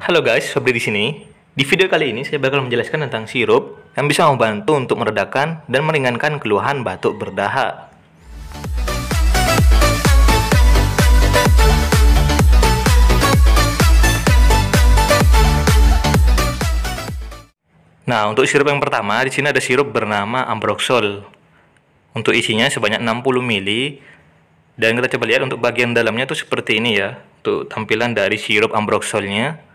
Halo guys, Sobri di sini. Di video kali ini saya bakal menjelaskan tentang sirup yang bisa membantu untuk meredakan dan meringankan keluhan batuk berdahak. Nah, untuk sirup yang pertama, di sini ada sirup bernama Ambroxol. Untuk isinya sebanyak 60 ml. Dan kita coba lihat untuk bagian dalamnya itu seperti ini ya. Untuk tampilan dari sirup Ambroxolnya.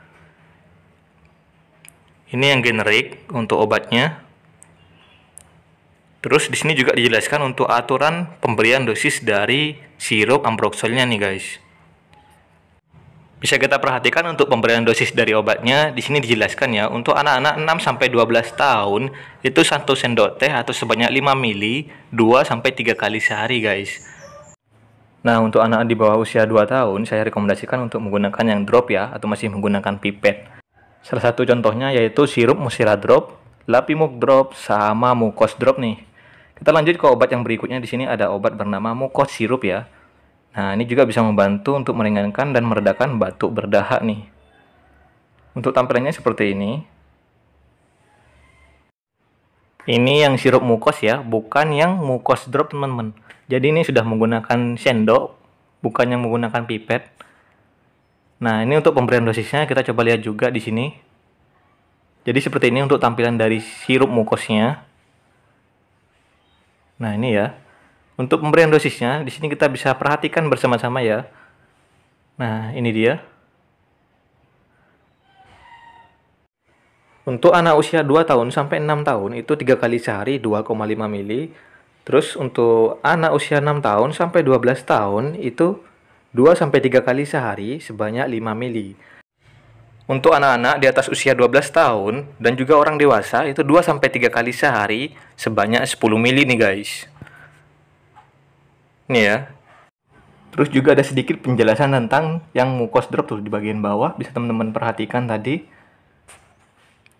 Ini yang generik untuk obatnya. Terus di sini juga dijelaskan untuk aturan pemberian dosis dari sirup Ambroxolnya nih guys. Bisa kita perhatikan untuk pemberian dosis dari obatnya. Di sini dijelaskan ya, untuk anak-anak 6 sampai 12 tahun itu 1 sendok teh atau sebanyak 5 ml 2 sampai 3 kali sehari guys. Nah, untuk anak di bawah usia 2 tahun saya rekomendasikan untuk menggunakan yang drop ya, atau masih menggunakan pipet. Salah satu contohnya yaitu sirup Musira Drop, Lapimuk Drop, sama Mucos Drop nih. Kita lanjut ke obat yang berikutnya. Di sini ada obat bernama Mucos Sirup ya. Nah, ini juga bisa membantu untuk meringankan dan meredakan batuk berdahak nih. Untuk tampilannya seperti ini. Ini yang sirup Mucos ya, bukan yang Mucos Drop teman-teman. Jadi ini sudah menggunakan sendok, bukan yang menggunakan pipet. Nah, ini untuk pemberian dosisnya kita coba lihat juga di sini. Jadi seperti ini untuk tampilan dari sirup mukosnya. Nah, ini ya. Untuk pemberian dosisnya di sini kita bisa perhatikan bersama-sama ya. Nah, ini dia. Untuk anak usia 2 tahun sampai 6 tahun itu 3 kali sehari 2,5 ml. Terus untuk anak usia 6 tahun sampai 12 tahun itu 2-3 kali sehari sebanyak 5 ml. Untuk anak-anak di atas usia 12 tahun dan juga orang dewasa itu 2-3 kali sehari sebanyak 10 ml nih guys. Ini ya. Terus juga ada sedikit penjelasan tentang yang Mucos Drop tuh di bagian bawah, bisa teman-teman perhatikan tadi.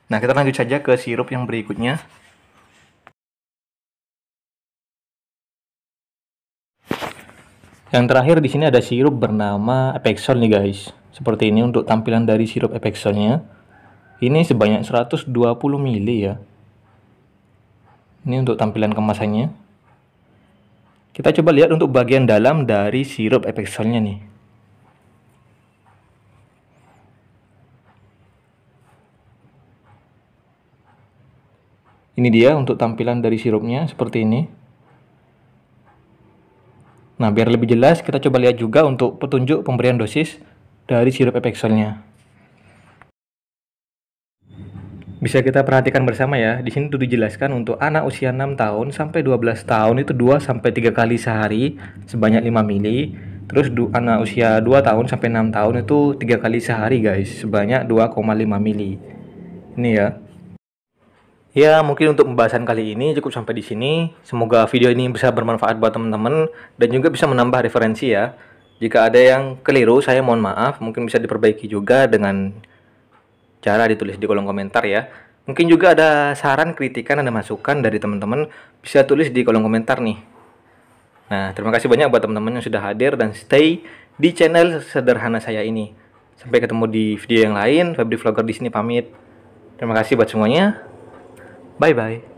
Nah, kita lanjut saja ke sirup yang berikutnya. Yang terakhir di sini ada sirup bernama Epexol nih guys. Seperti ini untuk tampilan dari sirup Epexolnya. Ini sebanyak 120 ml ya. Ini untuk tampilan kemasannya. Kita coba lihat untuk bagian dalam dari sirup Epexolnya nih. Ini dia untuk tampilan dari sirupnya seperti ini. Nah, biar lebih jelas kita coba lihat juga untuk petunjuk pemberian dosis dari sirup Epexolnya. Bisa kita perhatikan bersama ya. Di sini tuh dijelaskan untuk anak usia 6 tahun sampai 12 tahun itu 2-3 kali sehari sebanyak 5 ml. Terus anak usia 2 tahun sampai 6 tahun itu 3 kali sehari guys, sebanyak 2,5 ml. Ini ya. Ya, mungkin untuk pembahasan kali ini cukup sampai di sini. Semoga video ini bisa bermanfaat buat teman-teman dan juga bisa menambah referensi ya. Jika ada yang keliru, saya mohon maaf. Mungkin bisa diperbaiki juga dengan cara ditulis di kolom komentar ya. Mungkin juga ada saran, kritikan, dan masukan dari teman-teman, bisa tulis di kolom komentar nih. Nah, terima kasih banyak buat teman-teman yang sudah hadir dan stay di channel sederhana saya ini. Sampai ketemu di video yang lain. Febri Vlogger di sini pamit. Terima kasih buat semuanya. Bye-bye.